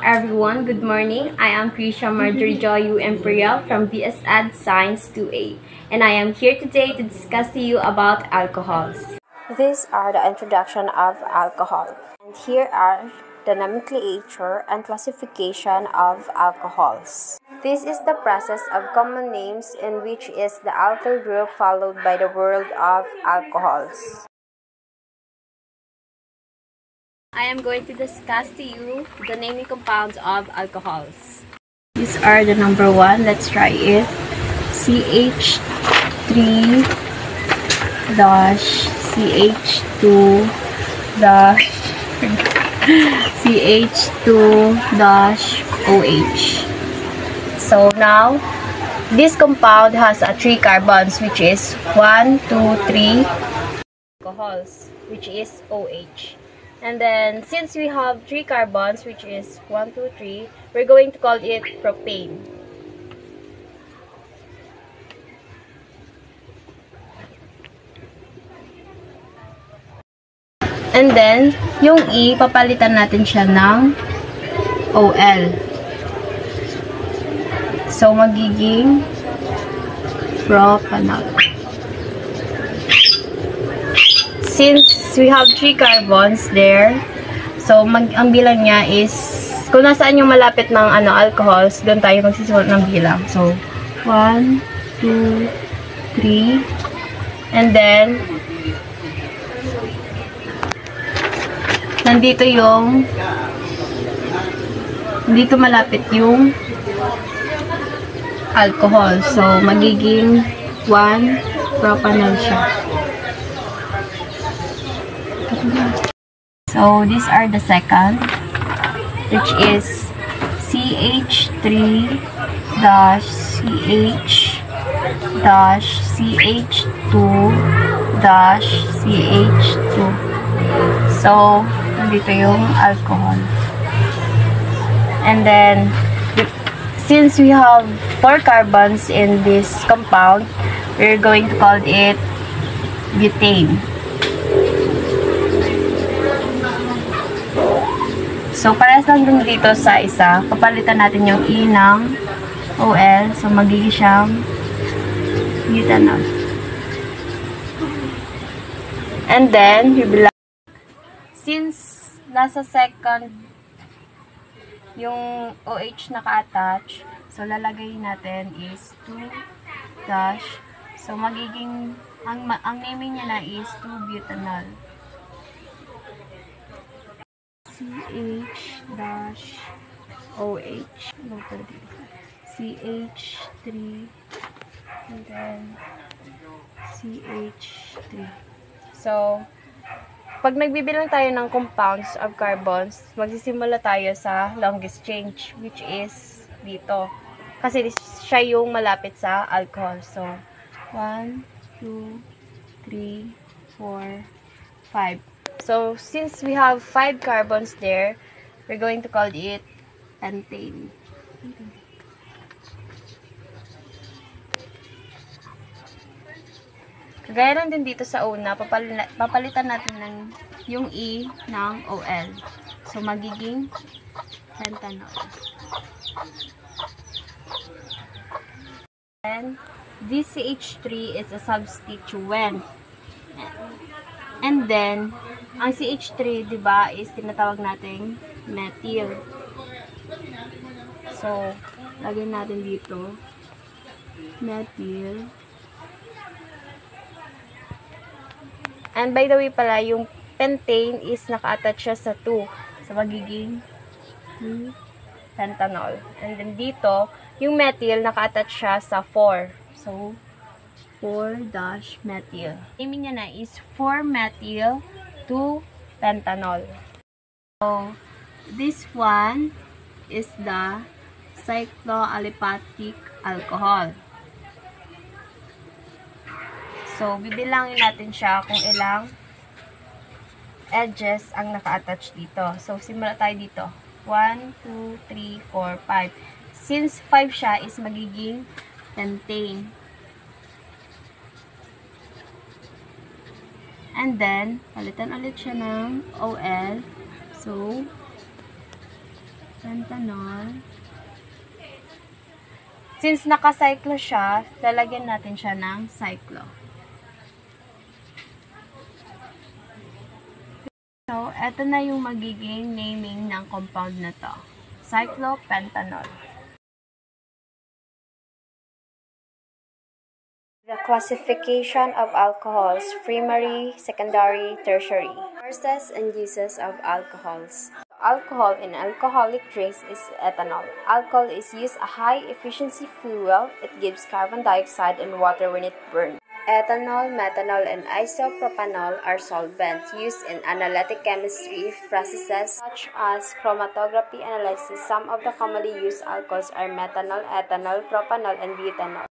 everyone, good morning. I am Krisha Marjorie Joyu Imperial from BS Ed Science 2A, and I am here today to discuss to you about alcohols. These are the introduction of alcohol, and here are the nomenclature and classification of alcohols. This is the process of common names in which is the alkyl group followed by the word of alcohols. I am going to discuss to you the naming compounds of alcohols. These are the number 1. Let's try it. CH3 dash CH2 dash CH2 dash OH. So now this compound has 3 carbons, which is 1, 2, 3 alcohols, which is OH. And then, since we have 3 carbons, which is 1, 2, 3, we're going to call it propane. And then, yung E, papalitan natin siya ng OL. So, magiging propanol. Since we have 3 carbons there, so ang bilang niya is, kung nasaan yung malapit ng alcohols, doon tayo magsisimula ng bilang. So, 1, 2, 3, and then, dito malapit yung alcohol. So, magiging 1 propanol siya. So, these are the second, which is CH3 dash CH dash CH2 dash CH2. So, dito yung alcohol. And then, since we have 4 carbons in this compound, we're going to call it butane. So, parehas lang din dito sa isa. Papalitan natin yung E ng OL. So, magiging siyang butanol. And then, since nasa second yung OH naka-attach, so, lalagay natin is 2 dash. So, magiging, ang naming niya na is 2-butanol. CH-OH, CH3, and then CH3. So, pag nagbibilang tayo ng compounds of carbons, magsisimula tayo sa longest change, which is dito. Kasi siya yung malapit sa alcohol. So, 1, 2, 3, 4, 5. So, since we have 5 carbons there, we're going to call it pentane. Kagaya lang din dito sa una, papalitan natin ng yung E ng OL. So, magiging pentanol. And this CH3 is a substituent. And then, ang CH3, diba, is tinatawag nating methyl. So, lagyan natin dito, methyl. And by the way pala, yung pentane is naka-attach siya sa 2. So, magiging pentanol. And then dito, yung methyl naka-attach siya sa 4. So, 4-methyl. Naming niya na is 4-methyl 2-pentanol. So, this one is the cycloaliphatic alcohol. So, bibilangin natin siya kung ilang edges ang naka-attach dito. So, simula tayo dito. 1, 2, 3, 4, 5. Since 5 siya is magiging pentane. And then, palitan ulit siya ng OL. So, pentanol. Since naka-cyclo siya, lalagyan natin siya ng cyclo. So, eto na yung magiging naming ng compound na to. Cyclopentanol. The classification of alcohols: primary, secondary, tertiary. Sources and uses of alcohols. Alcohol in alcoholic drinks is ethanol. Alcohol is used a high-efficiency fuel. It gives carbon dioxide and water when it burns. Ethanol, methanol, and isopropanol are solvents used in analytic chemistry processes such as chromatography analysis. Some of the commonly used alcohols are methanol, ethanol, propanol, and butanol.